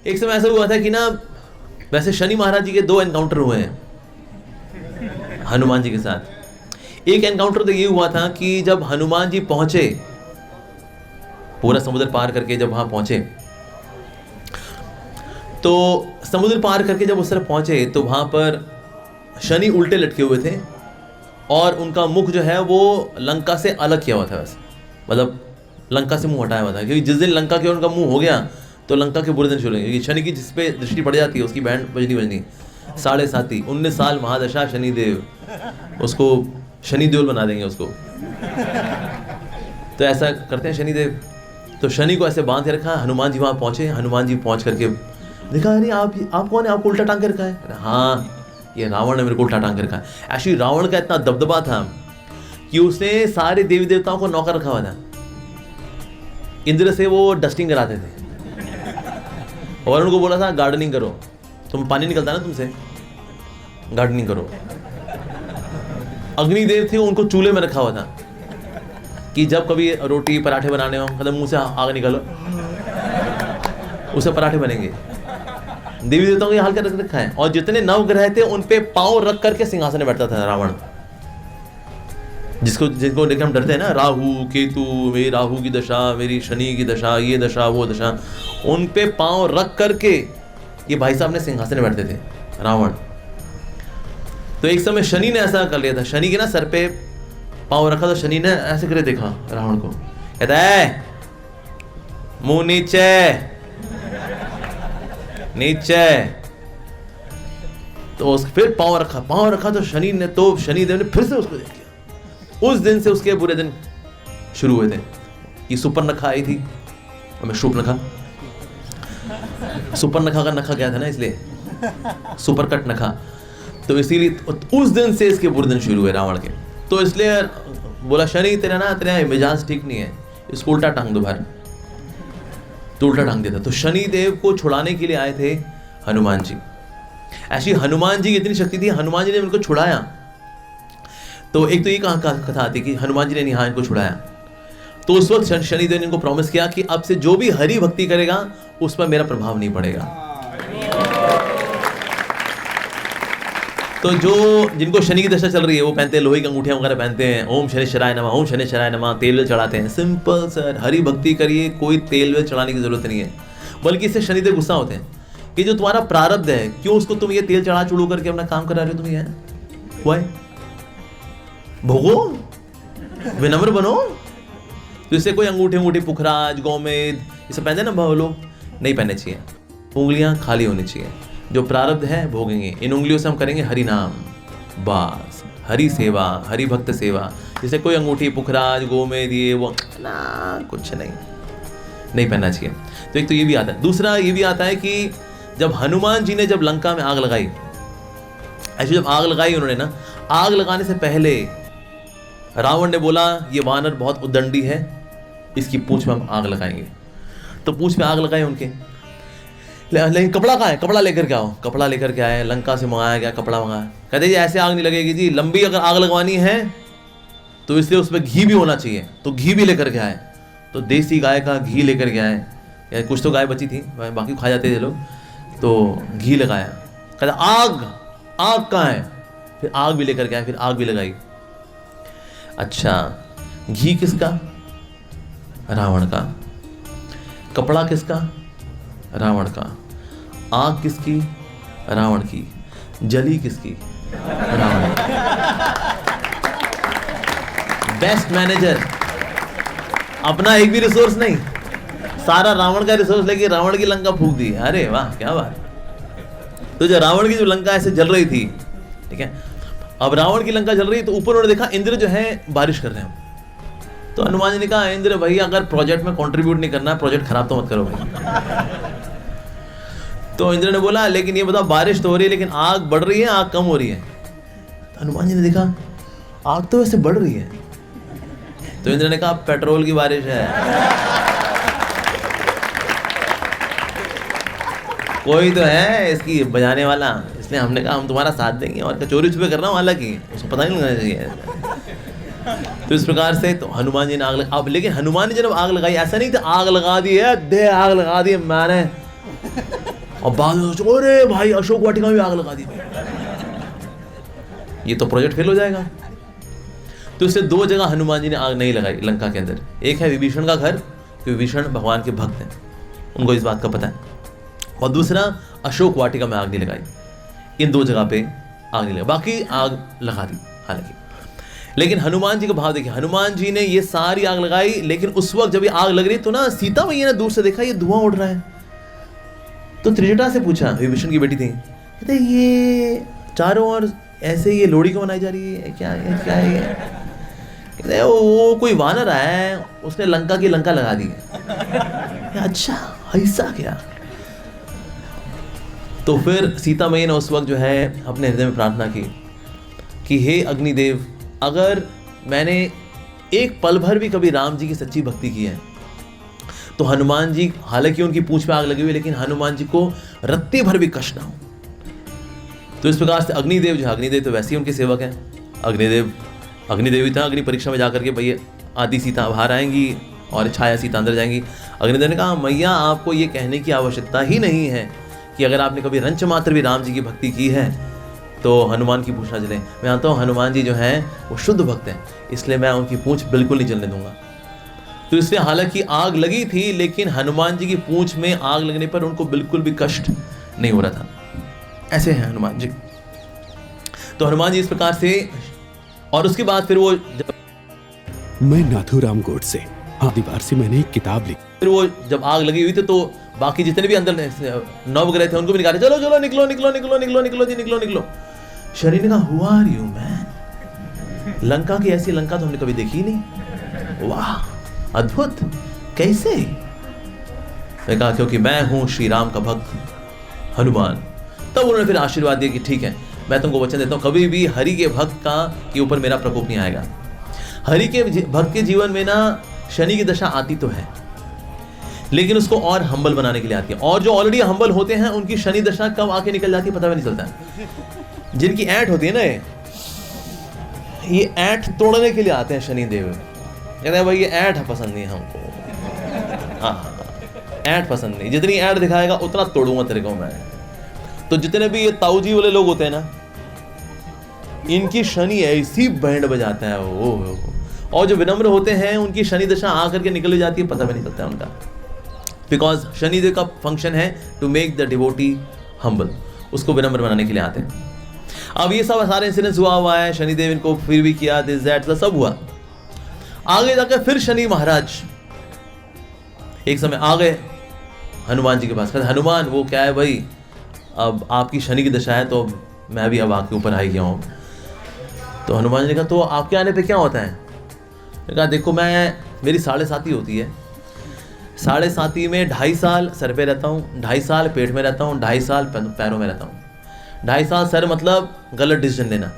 एक समय ऐसा हुआ था कि ना, वैसे शनि महाराज जी के 2 एनकाउंटर हुए हैं हनुमान जी के साथ। एक एनकाउंटर तो ये हुआ था कि जब हनुमान जी पहुंचे, पूरा समुद्र पार करके जब वहां पहुंचे, तो समुद्र पार करके जब उस तरफ पहुंचे तो वहां पर शनि उल्टे लटके हुए थे और उनका मुख जो है वो लंका से अलग किया हुआ था, वैसे मतलब लंका से मुंह हटाया हुआ था, क्योंकि जिस दिन लंका के उनका मुंह हो गया तो लंका के बुरे दिन शुरू होंगे। क्योंकि शनि की जिस पे दृष्टि पड़ जाती है उसकी बैंड बजनी 7.5 19 साल महादशा शनिदेव, उसको शनि देवल बना देंगे उसको। तो ऐसा करते हैं शनिदेव। तो शनि को ऐसे बांध के रखा। हनुमान जी वहाँ पहुँचे। हनुमान जी पहुँच करके देखा, अरे आप कौन है, आपको उल्टा टांग के रखा है? अरे हाँ, ये रावण ने मेरे को उल्टा टांग के रखा है। एक्चुअली रावण का इतना दबदबा था कि उसने सारे देवी देवताओं को नौकर रखा हुआ था। इंद्र से वो डस्टिंग कराते थे और उनको बोला था गार्डनिंग करो, तुम पानी निकलता है ना तुमसे, गार्डनिंग करो। अग्निदेव थे, उनको चूल्हे में रखा हुआ था कि जब कभी रोटी पराठे बनाने हो, मतलब मुंह से आग निकालो, उससे पराठे बनेंगे। देवी देवताओं को हाल कर रखा है। और जितने नवग्रह थे उन पे पांव रख करके सिंहासन में बैठता था रावण, जिनको लेकर हम डरते हैं ना, राहु केतु, मेरी राहु की दशा, मेरी शनि की दशा, ये दशा वो दशा, उन पे पांव रख करके ये भाई साहब ने सिंहासन में बैठते थे रावण। तो एक समय शनि ने ऐसा कर लिया था, शनि के ना सर पे पांव रखा, तो शनि ने ऐसे करे देखा रावण को, कहता है मुंह नीचे नीचे। तो उस फिर पांव रखा तो शनिदेव ने फिर से उसको देख लिया। उस दिन से उसके बुरे दिन शुरू हुए थे। कि सुपर्णखा आई थी, मैं शूर्पणखा, सुपर्णखा का नखा क्या था ना, इसलिए सुपरकट नखा, तो इसीलिए उस दिन से इसके बुरे दिन शुरू हुए रावण के। तो इसलिए बोला शनि तेरा मिजाज ठीक नहीं है, इसको उल्टा टांग दो बाहर। तो उल्टा टांग दिया था। तो शनि देव को छुड़ाने के लिए आए थे हनुमान जी। ऐसी हनुमान जी की इतनी शक्ति थी, हनुमान जी ने उनको छुड़ाया। तो एक तो ये कथा आती कि हनुमान जी ने यहाँ इनको छुड़ाया। तो उस वक्त शनिदेव ने इनको प्रॉमिस किया कि अब से जो भी हरि भक्ति करेगा उस पर मेरा प्रभाव नहीं पड़ेगा। तो जिनको शनि की दशा चल रही है वो पहनते हैं लोहे की अंगूठियां वगैरह पहनते हैं, ओम शनिश्चराय नमः, ओम शनिश्चराय नमः, तेल चढ़ाते हैं। सिंपल सर, हरि भक्ति करिए, कोई तेल चढ़ाने की जरूरत नहीं है। बल्कि इससे शनिदेव गुस्सा होते हैं कि जो तुम्हारा प्रारब्ध है, क्यों उसको तुम ये तेल चढ़ा चुड़ू करके अपना काम करा रहे हो? तुम ये हुआ है, भोगो, विनम्र बनो। तो इससे कोई अंगूठे पुखराज गोमेद ये सब पहनते ना लोग, नहीं पहनने चाहिए। उंगलियां खाली होनी चाहिए। जो प्रारब्ध है भोगेंगे, इन उंगलियों से हम करेंगे हरि नाम, बस हरि सेवा, हरि भक्त सेवा। जैसे कोई अंगूठी पुखराज गोमेद ये वो ना, कुछ नहीं पहनना चाहिए। तो एक तो ये भी आता है। दूसरा ये भी आता है कि जब हनुमान जी ने जब लंका में आग लगाई, ऐसे जब आग लगाई उन्होंने ना, आग लगाने से पहले रावण ने बोला ये वानर बहुत उद्दंडी है, इसकी पूंछ में हम आग लगाएंगे। तो पूंछ में आग लगाए उनके, लेकिन कपड़ा कहाँ है? कपड़ा लेकर के आओ। कपड़ा लेकर के आए, लंका से मंगाया गया कपड़ा मंगाया। कहते जी ऐसे आग नहीं लगेगी जी, लंबी अगर आग लगवानी है तो इसलिए उसमें घी भी होना चाहिए। तो घी भी लेकर के आए। तो देसी गाय का घी लेकर के आए, कुछ तो गाय बची थी, बाकी खा जाते थे लोग, तो घी लगाया। कहता आग कहाँ है? फिर आग भी लेकर के आए, फिर आग भी लगाई। अच्छा, घी किसका? रावण का। कपड़ा किसका? रावण का। आग किसकी? रावण की। जली किसकी? रावण की। बेस्ट मैनेजर, अपना एक भी रिसोर्स नहीं, सारा रावण का रिसोर्स लेके रावण की लंका फूंक दी। अरे वाह, क्या बात। तो जो रावण की जो लंका ऐसे जल रही थी, ठीक है, अब रावण की लंका जल रही है, तो ऊपर उन्होंने देखा इंद्र जो है बारिश कर रहे हैं। तो हनुमान जी ने कहा इंद्र भाई अगर प्रोजेक्ट में कंट्रीब्यूट नहीं करना, प्रोजेक्ट खराब तो मत करो भाई। तो इंद्र ने बोला लेकिन ये बताओ बारिश तो हो रही है लेकिन आग बढ़ रही है, आग कम हो रही है? तो हनुमान जी ने देखा आग तो वैसे बढ़ रही है। तो इंद्र ने कहा पेट्रोल की बारिश है, कोई तो है इसकी बजाने वाला, इसलिए हमने कहा हम तुम्हारा साथ देंगे। और चोरी छुपे कर रहा हूँ, हालांकि उसको पता नहीं लगना चाहिए। तो इस प्रकार से तो हनुमान जी ने आग लगा। अब लेकिन हनुमान जी ने जब आग लगाई, ऐसा नहीं था आग लगा दी है, दे आग लगा दी मैंने, और बाद में सोचो अरे भाई अशोक वाटिका में आग लगा दी, ये तो प्रोजेक्ट फेल हो जाएगा। तो इससे 2 जगह हनुमान जी ने आग नहीं लगाई लंका के अंदर। एक है विभीषण का घर, क्योंकि विभीषण भगवान के भक्त हैं, उनको इस बात का पता है, और दूसरा अशोक वाटिका में आग नहीं लगाई। इन 2 जगह पे आग नहीं लगाई, बाकी आग लगा दी हालांकि। लेकिन हनुमान जी का भाव देखिए, हनुमान जी ने ये सारी आग लगाई, लेकिन उस वक्त जब ये आग लग रही तो ना सीता मैया ने दूर से देखा ये धुआं उड़ रहा है, तो त्रिजटा से पूछा, विभीषण की बेटी थी, कहते ये चारों ओर ऐसे ये लोहड़ी क्यों मनाई जा रही है, क्या है क्या है? कहते वो कोई वानर आया है, उसने लंका की लंका लगा दी। अच्छा ऐसा क्या? तो फिर सीता मैया ने उस वक्त जो है अपने हृदय में प्रार्थना की कि हे अग्निदेव, अगर मैंने एक पल भर भी कभी राम जी की सच्ची भक्ति की है तो हनुमान जी, हालांकि उनकी पूंछ पे आग लगी हुई, लेकिन हनुमान जी को रत्ती भर भी कष्ट ना हो। तो इस प्रकार से अग्निदेव जो है, अग्निदेव तो वैसे ही उनके सेवक हैं, अग्निदेव ही था। अग्नि परीक्षा में जाकर के भैया आदि सीता बाहर आएंगी और छाया सीता अंदर जाएंगी। अग्निदेव ने कहा मैया आपको ये कहने की आवश्यकता ही नहीं है कि अगर आपने कभी रंच मात्र भी राम जी की भक्ति की है तो हनुमान की पूंछ ना जले। मैं जानता हूँ हनुमान जी जो हैं वो शुद्ध भक्त हैं, इसलिए मैं उनकी पूंछ बिल्कुल नहीं जलने दूंगा। तो इसलिए हालांकि आग लगी थी, लेकिन हनुमान जी की पूंछ में आग लगने पर उनको बिल्कुल भी कष्ट नहीं हो रहा था। ऐसे हैं हनुमान जी। तो हनुमान जी इस प्रकार से, और उसके बाद फिर वो मैं नाथूराम गोडसे, आदिवार से मैंने एक किताब लिखी। फिर वो जब आग लगी हुई थी तो बाकी जितने भी अंदर नवग्रह थे उनको भी निकाले, चलो चलो निकलो निकलो निकलो निकलो निकलो जी निकलो निकलो। शरीर ने कहा who are you man, Lanka की ऐसी लंका तो हमने कभी देखी नहीं, वाह अद्भुत, कैसे? मैं कहा क्योंकि मैं हूं श्री राम का भक्त हनुमान। तब उन्होंने फिर आशीर्वाद दिया कि ठीक है, मैं तुमको वचन देता हूं कभी भी हरि के भक्त के ऊपर मेरा प्रकोप नहीं आएगा। हरि के भक्त के जीवन में ना शनि की दशा आती तो है, लेकिन उसको और हम्बल बनाने के लिए आती है, और जो ऑलरेडी हम्बल होते हैं उनकी शनि दशा कब आके निकल जाती है पता भी नहीं चलता। जिनकी ऐंठ होती है ना, ये ऐंठ तोड़ने के लिए आते हैं शनि देव। कहते हैं भाई ये ऐंठ पसंद नहीं हमको, हाँ ऐंठ पसंद नहीं, जितनी ऐंठ दिखाएगा उतना तोड़ूंगा तेरे को मैं। तो जितने भी ये ताऊजी वाले लोग होते हैं ना, इनकी शनि ऐसी बैंड बजाता है वो, और जो विनम्र होते हैं उनकी शनि दशा आकर के निकल जाती है, पता भी नहीं चलता उनका, बिकॉज शनिदेव का फंक्शन है to make the devotee humble, उसको विनम्र बनाने के लिए आते हैं। अब ये सब सारे इंसिडेंट्स हुआ है, शनिदेव इनको फिर भी किया, दिस दैट सब हुआ। आगे जाकर फिर शनि महाराज एक समय आ गए हनुमान जी के पास, कहते हनुमान वो क्या है भाई, अब आपकी शनि की दशा है तो मैं भी अब आपके ऊपर आ गया हूँ। तो हनुमान जी ने कहा तो आपके आने पे क्या होता है? मैंने कहा देखो मेरी 7.5 होती है, 7.5 में 2.5 साल सर पे रहता हूँ, 2.5 साल पेट में रहता हूँ, 2.5 साल पैरों में रहता हूँ। 2.5 साल सर मतलब गलत डिसीजन लेना,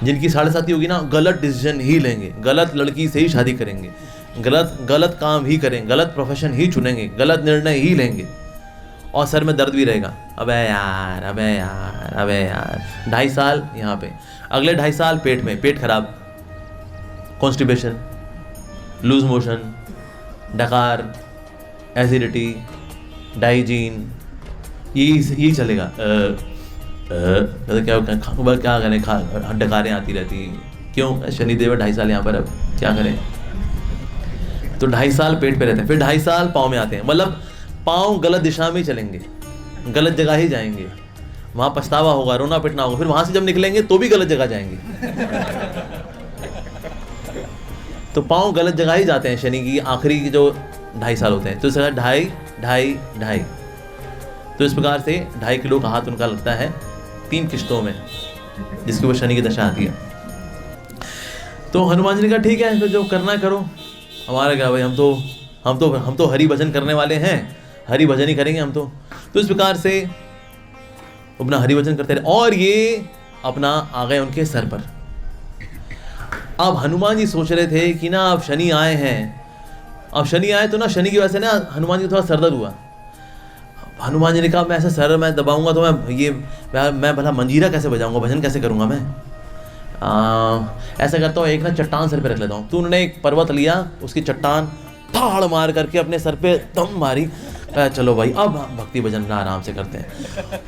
जिनकी 7.5 होगी ना गलत डिसीजन ही लेंगे, गलत लड़की से ही शादी करेंगे, गलत काम ही करेंगे, गलत प्रोफेशन ही चुनेंगे, गलत निर्णय ही लेंगे, और सर में दर्द भी रहेगा, अबे यार अबे यार अबे यार। 2.5 साल यहाँ पे, अगले 2.5 साल पेट में, पेट खराब, कॉन्स्टिपेशन, लूज मोशन, डकार, एसिडिटी, डाइजीन, यही चलेगा। क्या करें, डकारें आती रहती, क्यों? शनिदेव 2.5 साल यहाँ पर, अब क्या करें? तो 2.5 साल पेट पे रहते हैं, फिर 2.5 साल पाँव में आते हैं, मतलब पाँव गलत दिशा में ही चलेंगे, गलत जगह ही जाएंगे, वहाँ पछतावा होगा, रोना पिटना होगा, फिर वहाँ से जब निकलेंगे तो भी गलत जगह जाएंगे। तो पाँव गलत जगह ही जाते हैं शनि की आखिरी की जो 2.5 साल होते हैं। तो इस 2.5 तो इस प्रकार से 2.5 किलो का हाथ उनका लगता है 3 किश्तों में, जिसके ऊपर शनि की दशा आती है। तो हनुमान जी ने कहा ठीक है, तो जो करना करो, हमारा क्या भाई, हम तो हरि भजन करने वाले हैं, हरि भजन ही करेंगे हम तो। तो इस प्रकार से अपना हरि भजन करते रहे, और ये अपना आ गए उनके सर पर। अब हनुमान जी सोच रहे थे कि ना अब शनि आए हैं, अब शनि आए तो ना शनि की वजह से ना हनुमान जी को थोड़ा सरदर्द हुआ। हनुमान जी ने कहा मैं ऐसा सर मैं दबाऊंगा तो मैं भला मंजीरा कैसे बजाऊंगा, भजन कैसे करूंगा मैं, ऐसा करता हूँ एक ना चट्टान सर पे रख लेता हूँ। तो उन्होंने एक पर्वत लिया, उसकी चट्टान ठाड़ मार करके अपने सर पे दम मारी, चलो भाई अब भक्ति भजन ना आराम से करते हैं।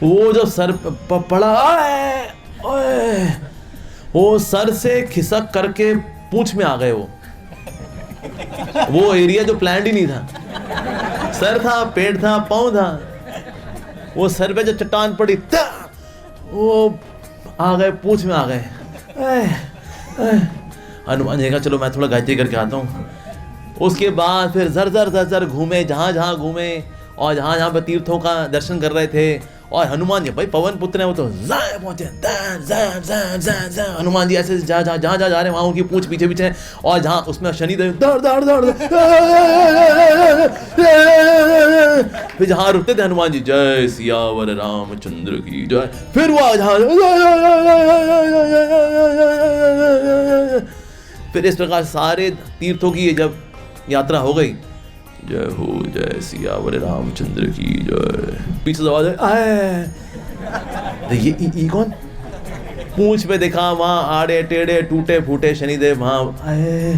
वो जब सर पड़ा, ओए ओए, वो सर से खिसक करके पूंछ में आ गए। वो एरिया जो प्लान्ड ही नहीं था, सर था, पेट था, पाँव था, वो सर पे जो चट्टान पड़ी वो आ गए, पूंछ में आ गए। हनुमान जी का चलो मैं थोड़ा गायत्री करके आता हूँ। उसके बाद फिर जर जर जर जर घूमे, जहाँ जहाँ घूमे और जहाँ जहाँ पे तीर्थों का दर्शन कर रहे थे। और हनुमान जी भाई पवन पुत्र हैं, वो तो जाए पहुंचे, हनुमान जी ऐसे जहाँ जहाँ जा रहे हैं वहाँ उनकी पूंछ पीछे पीछे, और जहाँ उसमें शनिदेव दौड़ दौड़ दौड़, फिर जहाँ रुकते थे हनुमान जी जय सियावर रामचंद्र की जय, फिर वो जहाँ, फिर इस प्रकार सारे तीर्थों की जब यात्रा हो गई, जय हो जय सियावर रामचंद्र की जय, पीछे आवाज आए, ये कौन? पूंछ पे देखा, वहां आड़े टेढ़े टूटे फूटे शनिदेव, वहां आए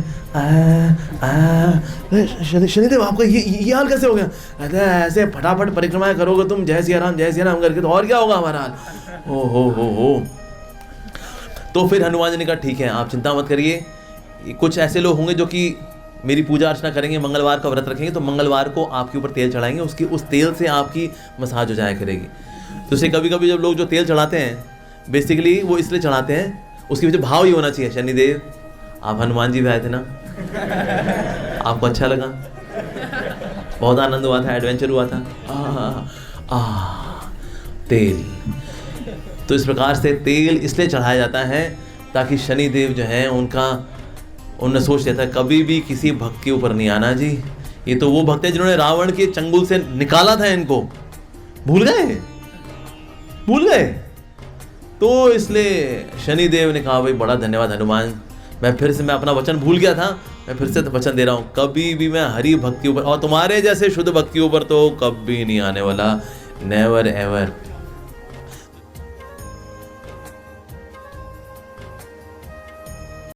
शनिदेव आपका ये हाल कैसे हो गया? कहते ऐसे फटाफट परिक्रमाएं करोगे तुम जय सिया राम करके तो और क्या होगा हमारा हाल। ओ हो। तो फिर हनुमान जी ने कहा ठीक है आप चिंता मत करिए, कुछ ऐसे लोग होंगे जो कि मेरी पूजा अर्चना करेंगे, मंगलवार का व्रत रखेंगे, तो मंगलवार को आपके ऊपर तेल चढ़ाएंगे, उस तेल से आपकी मसाज हो जाया करेगी। तो उसे कभी कभी जब लोग जो तेल चढ़ाते हैं बेसिकली वो इसलिए चढ़ाते हैं, उसके पीछे भाव ही होना चाहिए, शनिदेव आप हनुमान जी भी आए थे ना, आपको अच्छा लगा, बहुत आनंद हुआ था, एडवेंचर हुआ था, तेल। तो इस प्रकार से तेल इसलिए चढ़ाया जाता है ताकि शनिदेव जो है उन्होंने सोच लिया था कभी भी किसी भक्त के ऊपर नहीं आना जी, ये तो वो भक्त है जिन्होंने रावण के चंगुल से निकाला था इनको, भूल गए। तो इसलिए शनिदेव ने कहा भाई बड़ा धन्यवाद हनुमान, मैं अपना वचन भूल गया था, मैं फिर से वचन दे रहा हूँ, कभी भी मैं हरि भक्ति ऊपर और तुम्हारे जैसे शुद्ध भक्ति ऊपर तो कभी नहीं आने वाला, नेवर एवर।